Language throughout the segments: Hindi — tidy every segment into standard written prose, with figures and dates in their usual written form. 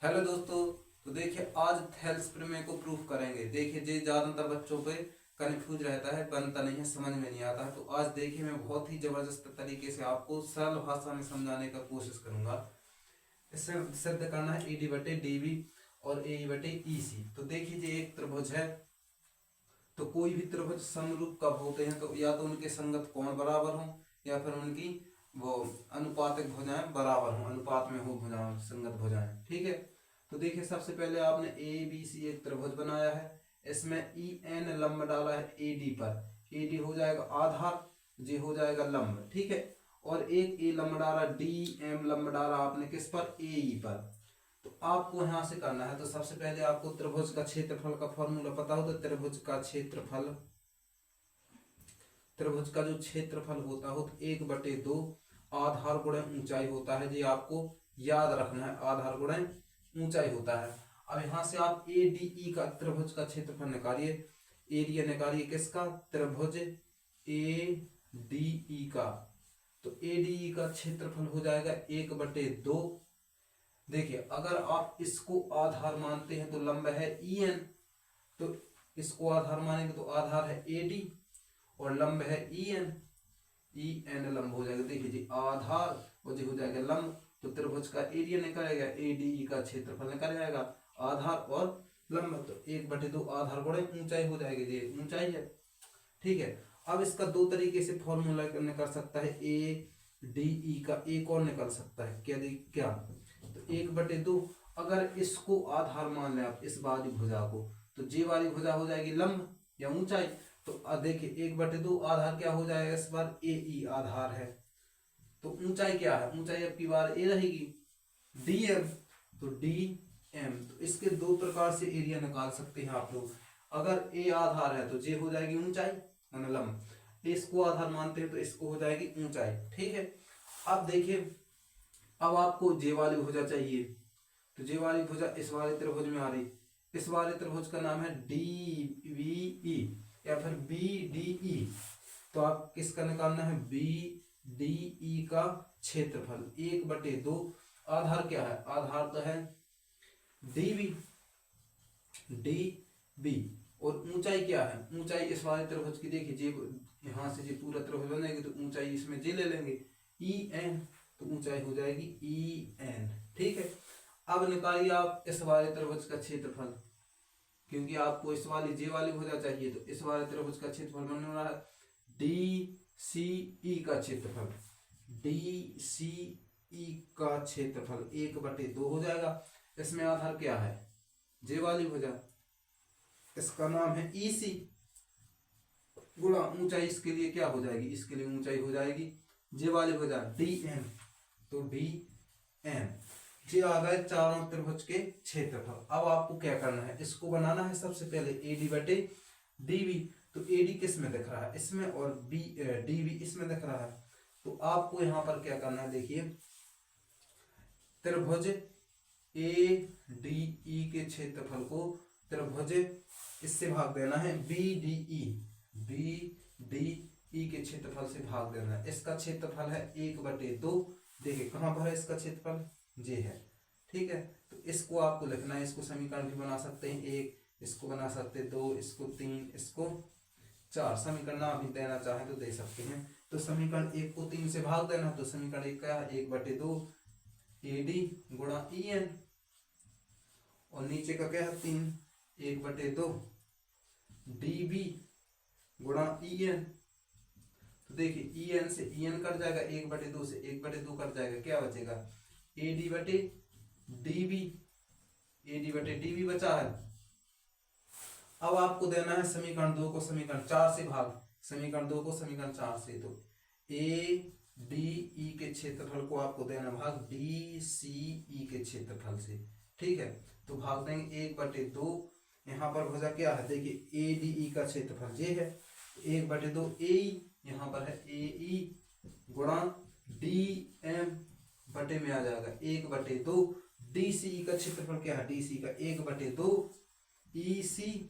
हेलो दोस्तों। तो देखिए आज थेल्स प्रमेय को प्रूफ करेंगे। देखिए जे ज्यादातर बच्चों पे कंफ्यूज रहता है, बनता नहीं है, समझ में नहीं आता है। तो आज देखिए मैं बहुत ही जबरदस्त तरीके से आपको सरल भाषा में समझाने का कोशिश करूंगा। इससे सिद्ध करना है ई डी बटे डी वी और ए बटे ई सी। तो देखिए जे एक त्रिभुज है, तो कोई भी त्रिभुज समरूप कब होते हैं? तो या तो उनके संगत कोण बराबर हो या फिर उनकी वो अनुपातिक भुजाएं बराबर हो, अनुपात में हो भुजाएं, संगत भुजाएं। ठीक है। तो देखिए सबसे पहले आपने ए बी सी एक त्रिभुज बनाया है, इसमें ई एन लंब डाला है ए डी पर। ए डी हो जाएगा आधार, जे हो जाएगा लंब। ठीक है। और एक ए लंब डाला, डी एम लंब डाला आपने किस पर? ए ई पर। तो आपको यहां से करना है, तो सबसे पहले आपको त्रिभुज का क्षेत्रफल का फॉर्मूला पता हो। तो त्रिभुज का क्षेत्रफल, त्रिभुज का जो क्षेत्रफल होता हो तो 1/2 आधार गुणे ऊंचाई होता है। ये आपको याद रखना है, आधार गुणे ऊंचाई होता है। अब यहां से आप ए डी ई का त्रिभुज का क्षेत्रफल निकालिए। एरिया निकालिए किसका? त्रिभुज ए डी ई का। तो ए डी ई का क्षेत्रफल हो जाएगा 1/2। देखिए अगर आप इसको आधार मानते हैं तो लंब है ई एन, तो इसको आधार मानेंगे तो आधार है ए डी और लंब है ई एन। ई एन लंब हो जाएगा। देखिए जी आधार और जी हो जाएगा लंब। तो त्रिभुज का एरिया निकलेगा, ए डी ई का क्षेत्रफल निकल जाएगा, आधार और लंब। तो 1/2 आधार गुणे ऊंचाई हो जाएगी, जी ऊंचाई है। ठीक है। अब इसका दो तरीके से फॉर्मूला निकल सकता है। ए डी ई का एक और निकल सकता है, क्या? तो 1/2 अगर इसको आधार मान लें आप, इस वाली भुजा को, तो जे वाली भुजा हो जाएगी लंब या ऊंचाई। तो देखिए 1/2 आधार क्या हो जाएगा? इस बार ए ई आधार है। तो ऊंचाई क्या है? ऊंचाई अब की बार ए रहेगी, डी एम। तो डी एम, तो इसके दो प्रकार से एरिया निकाल सकते हैं आप लोग। अगर ए आधार है तो जे हो जाएगी ऊंचाई माने लंब, इसको आधार मानते हैं तो इसको हो जाएगी ऊंचाई। ठीक है। अब देखिए अब आपको जे वाली भुजा चाहिए, तो जे वाली भुजा इस वाले त्रिभुज में आ रही। इस वाले त्रिभुज का नाम है डी वी ई या फिर बी डी ई। तो आप किसका निकालना है? बी डी ई का क्षेत्रफल 1/2। आधार क्या है? आधार तो है डी वी, डी बी। और ऊंचाई क्या है? ऊंचाई इस वाले त्रिभुज की, देखिए जे यहां से जो पूरा त्रिभुज बनेगी तो ऊंचाई इसमें जे ले लेंगे ई एन, तो ऊंचाई हो जाएगी ई एन। ठीक है। अब निकालिए आप इस वाले त्रिभुज का क्षेत्रफल, क्योंकि आपको इस वाली जे वाली भुजा चाहिए। तो इस वाले त्रिभुज का क्षेत्रफल बनने वाला है डी सी ई का क्षेत्रफल। डी सी ई का क्षेत्रफल 1/2 हो जाएगा। इसमें आधार क्या है? जे वाली भुजा, इसका नाम है ई सी, गुणा ऊंचाई इसके लिए क्या हो जाएगी? इसके लिए ऊंचाई हो जाएगी जे वाली भुजा डी एम। तो डी एम, ये आ गए चारों त्रिभुज के क्षेत्रफल। अब आपको क्या करना है? इसको बनाना है सबसे पहले ए डी बटे डी वी। तो ए डी किस में दिख रहा है? इसमें, और बी डी वी इसमें दिख रहा है। तो आपको यहां पर क्या करना है? देखिए त्रिभुज ए डी ई के क्षेत्रफल को त्रिभुज इससे भाग देना है B D E. B D E के क्षेत्रफल से भाग देना है। इसका क्षेत्रफल है 1/2। देखिए कहां पर है इसका क्षेत्रफल? जे है। ठीक है। तो इसको आपको लिखना है। इसको समीकरण भी बना सकते हैं, एक इसको बना सकते हैं, दो इसको, तीन इसको, चार। समीकरण आप भी देना चाहें तो दे सकते हैं। तो समीकरण 1 को 3 से भाग देना, तो समीकरण 1 का 1/2 ए डी गुणा ई एन, और नीचे का क्या है? 3 1/2 डी बी गुणा ई एन। तो देखिए ई एन से ई एन कट जाएगा, 1/2 से 1/2 कट जाएगा, क्या बचेगा? ए डी बटे डी बी। ए डी बटे डी बी बचा है। अब आपको देना है समीकरण 2 को समीकरण 4 से भाग, समीकरण 2 को समीकरण 4 से। तो ए डी ई के क्षेत्रफल को आपको देना भाग डी सी ई के क्षेत्रफल से। ठीक है। तो भाग देंगे 1/2। यहाँ पर भुजा क्या है? देखिए ए डी ई का क्षेत्रफल जे है, 1/2 ए ई, यहाँ पर है ए ई गुणा डी एम बटे में आ जाएगा 1/2। डी सी ई का क्षेत्रफल क्या है? डी सी का 1/2 ई सी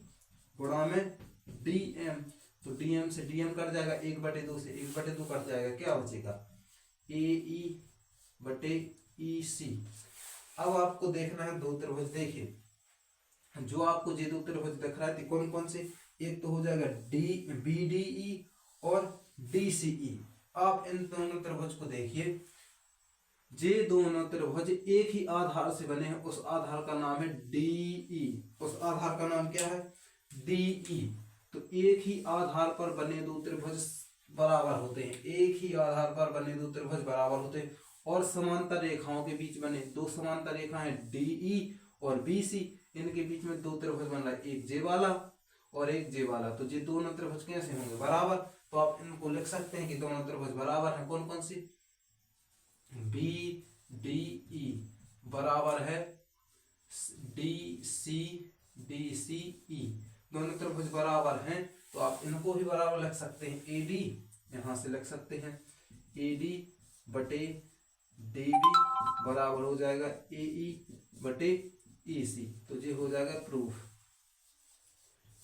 गुणा में डी एम। तो डी एम से डी एम कट जाएगा, 1/2 से 1/2 कट जाएगा, क्या बचेगा? ए ई बटे ई सी। अब आपको देखना है दो त्रिभुज। देखिए जो आपको ये दो त्रिभुज दिख रहा है तो कौन कौन से, एक तो हो जाएगा डी बी डी ई और डी सी ई। आप इन दोनों त्रिभुज को देखिए, ये दोनों त्रिभुज एक ही आधार से बने हैं, उस आधार का नाम है डीई। उस आधार का नाम क्या है, डीई। तो एक ही आधार पर बने दो त्रिभुज बराबर होते हैं, एक ही आधार पर बने दो त्रिभुज बराबर होते हैं। और समांतर रेखाओं के बीच बने दो समांतर रेखाएं डीई और बीसी, इनके बीच में दो त्रिभुज बन रहा है, एक जे वाला और एक जे वाला। तो ये दोनों त्रिभुज कैसे होंगे, बराबर। तो आप इनको लिख सकते हैं कि दोनों त्रिभुज बराबर हैं। कौन कौन सी, बी डी ई बराबर है डी सी ई। दोनों त्रिभुज बराबर हैं तो आप इनको भी बराबर लिख सकते हैं। ए डी यहां से लिख सकते हैं, ए डी बटे डी बी बराबर हो जाएगा ए ई बटे ई सी। तो ये हो जाएगा प्रूफ।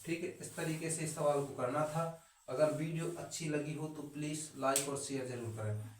ठीक है, इस तरीके से इस सवाल को करना था। अगर वीडियो अच्छी लगी हो तो प्लीज लाइक और शेयर जरूर करें।